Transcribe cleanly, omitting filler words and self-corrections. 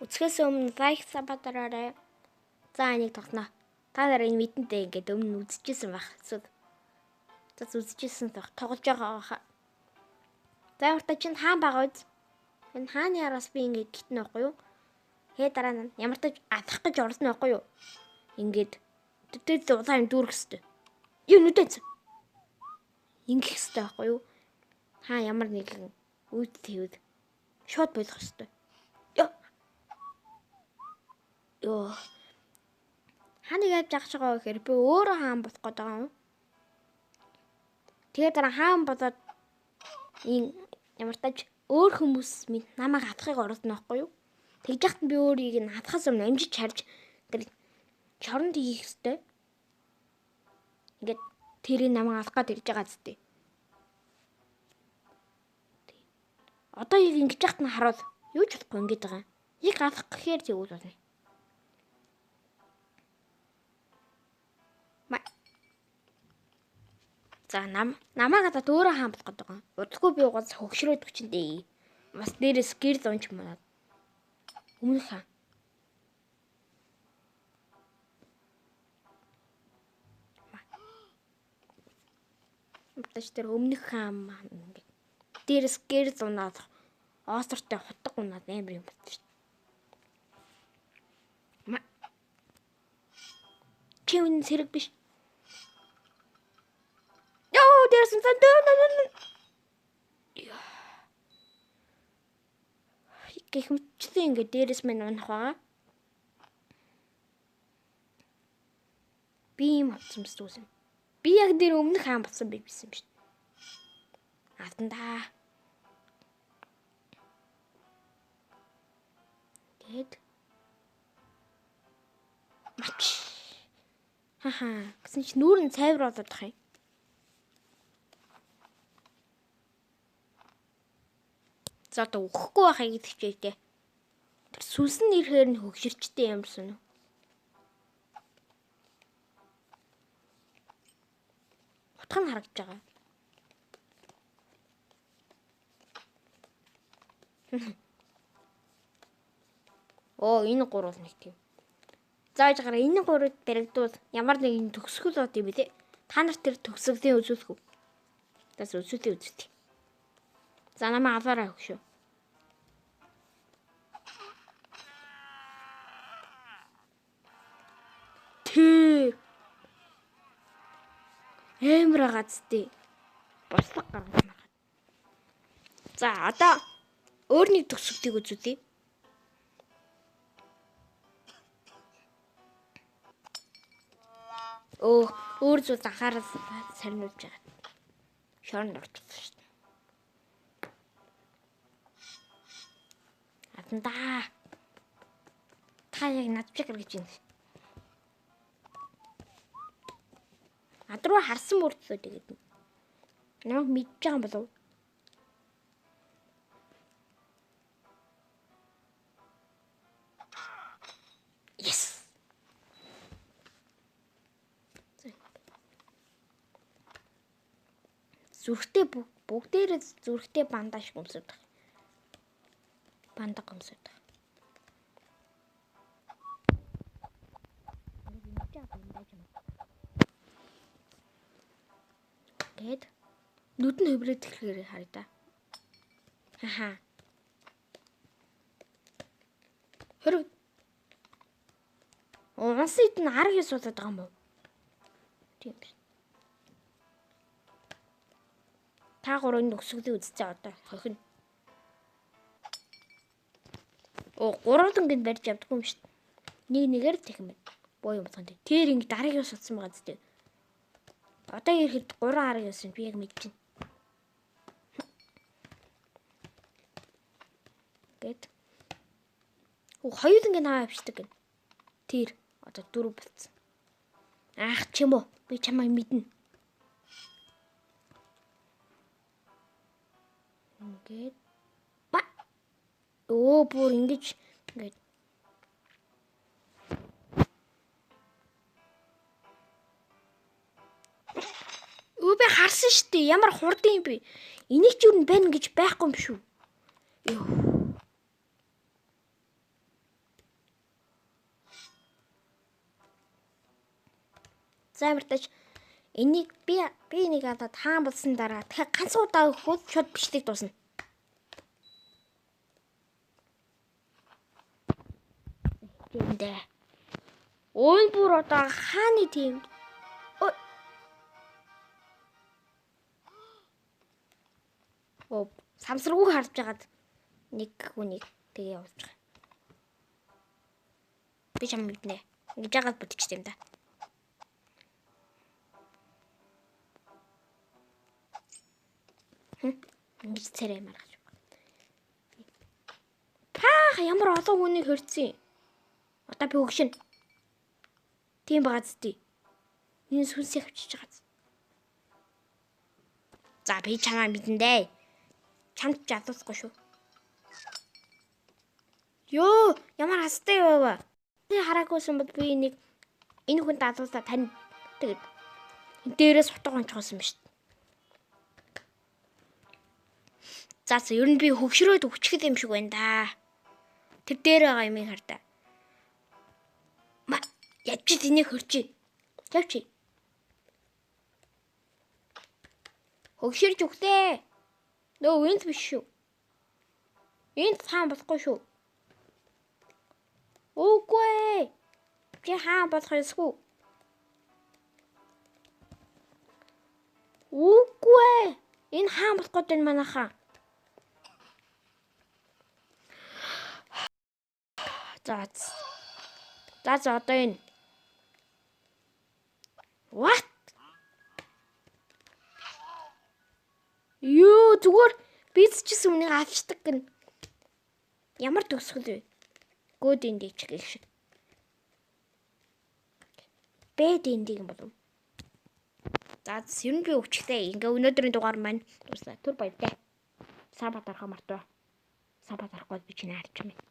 Үзэхээс өмнө лайк сабатараарай. За энийг тогтноо. Та нар энэ мэдэнтэй ингээд өмнө үзчихсэн байх. Эсвэл үзчихсэн тоглож байгаа хаа. За уртаа чинь хаан байгаа үз. Энэ хааны араас би ингээд гитнэ байхгүй юу? Дараа нь ямар ч атах гэж орсон байхгүй юу? Ингээд тэтэд улаан дүүрэх хэвээр. Юу нүдэж. Ингэх хэвээр байхгүй юу? Ямар нэгэн үйд твэд шууд болох хэвээр. Йоо. Ханыг яаж яах байгаа вэ гэхээр би өөрөө хаан болох гээд байгаа юм. Тэгээд дараа хаан болоод ямар тач өөр хүмүүс минь намайг хатахыг оролдоно байхгүй юу? Тэгж яхад би өөрийг нь хатахаас өмнө амжиж харж чоронд хийх хэвээр. Ингээд тэрийг намайг алах гээд ирж байгаа зү. Одоо яг ингэж яхад нь хараад юу ч болохгүй ингэж байгаа. Яг алах гэхээр тэгвэл болно. За намаа гадаад өөрөө хаан болох гэдэг юм. Удалгүй би угаас хөгшрөөд өчөндөө. Бас дээрээс гэрл унж манад. Өмнөх хаан. Мэдээж тэр өмнөх хаан маань ингээд дээрээс гэрл унаад оосортой хутга унаад амар юм байна шүү дээ. Чи энэ зэрэг биш. Дээрээс унаад гэх мэтчтэй ингээд дээрээс мань унах байгаа. Би юм авсан юм. Би яг дээр өмнөх хаан болсон байсан юм шүү дээ. Алдандаа. Тэгэд. Мач. Гэсэн чи нүүр нь цайвар болоод тах юм. За одоо өгөхгүй байхаа гэдэг чий дээ. Тэр сүнсэн ирэхээр нь хөгшөрчтэй юмсан уу? Утга нь харагдаж байгаа. Энэ гурвал нэг тийм. Зааж гараа энэ гурвыг баригдвал ямар нэгэн төгсгөл бод юм бэ? Та нар тэр төгсгөлийн үзүүлэх үү? Тас үзүүлээ үзтий. За намаа аваарай хөшөө. Эмра гацтэй. Бослог гаргаж магад. За одоо өөрний төгсгөлийг үзүүлье. Өөр зүйл анхаарал сарниулж байгаа. Шоронд орчихсон шүү дээ. Атандаа. Та яг надчиг гэж юм. Адруу харсан мөртлөө тэгээд. Намайг мэдж байгаа юм болов? Yes. Зүрхтэй бүгдээрээ зүрхтэй бандаж өмсөд. Бандаг өмсөд. Гэт нүд нь хөврөөд ирэхээр харъя да. Хөрөв. Унсыг нь арга суулаад байгаа юм уу? Тийм биш. Та гурвын нөхсгөлийг үзчихээ одоо хохино. Гурван гин барьж явдаггүй юм шүү дээ. Нэг нэгээр тэхэн байна. Боо юм болгонд. Тэр ингэ дараагийн судсан байгаа зү. Одоо ирэхэд 3 арга юусэн би яг мэдчихэв. Гэт. Хоёуланг нь аваа авчдаг гин. Тэр одоо 4 болцсон. Аах ч юм уу. Би чамайг мэднэ. Ингээд. Бүр ингэж ингээд. Би харсан шүү дээ. Ямар хурдан юм бэ? Энийг ч юу байна гэж байхгүй юм шүү. займартаж энийг би нэг хадаад хаан болсон дараа дахиад ганц удаа өгөхөд шууд бичлэг дуусна. Тэндээ. Өн бүр одоо хааны тийм. Самсргүй харж байгаад нэг хүнийг тэгээ явуулж байгаа. Би чам мэднэ. Ингэж яагаад бүтчихсэн юм да. Ингэж царай маргаж байна. Паа ямар олон хүнийг хөрцөн. Одоо би өгшин. Тийм багаз тий. Энэ сүнсийг авчиж байгаа. За би чамаа мэдэн дээ. Чамд чадахгүй шүү. Йоо, ямар хастай яваа. Би хараагүйсэн бол би нэг энэ хүн даалгавар тань тэгээд дээрээс утга онцгоосон ба шүү. За ер нь би хөгшрөөд өчгөл юм шиг байна да. Тэр дээр байгаа юмыг хардаа. Ячид энийг хөрчий. Явчих. Хөгшөрж өгтээ. Нөө энд биш шүү. Энд хаан болохгүй шүү. Үгүй. Би хаан болох ёсгүй. Үгүй. Энэ хаан болох гээд байна манай хаан. За одоо энэ. What? Юу зүгээр бицчихсэн үнийг авчдаг гэн. Ямар төгсгөл вэ? Гөөд эндийг ч гэх шиг. Бэд эндийг юм болов. За ер нь би өвчтэй. Ингээ өнөөдрийн дугаар маань дуусна. Түр баярлалаа. Сабат арах мартаа. Сабат арахгүй би чинь харж байна.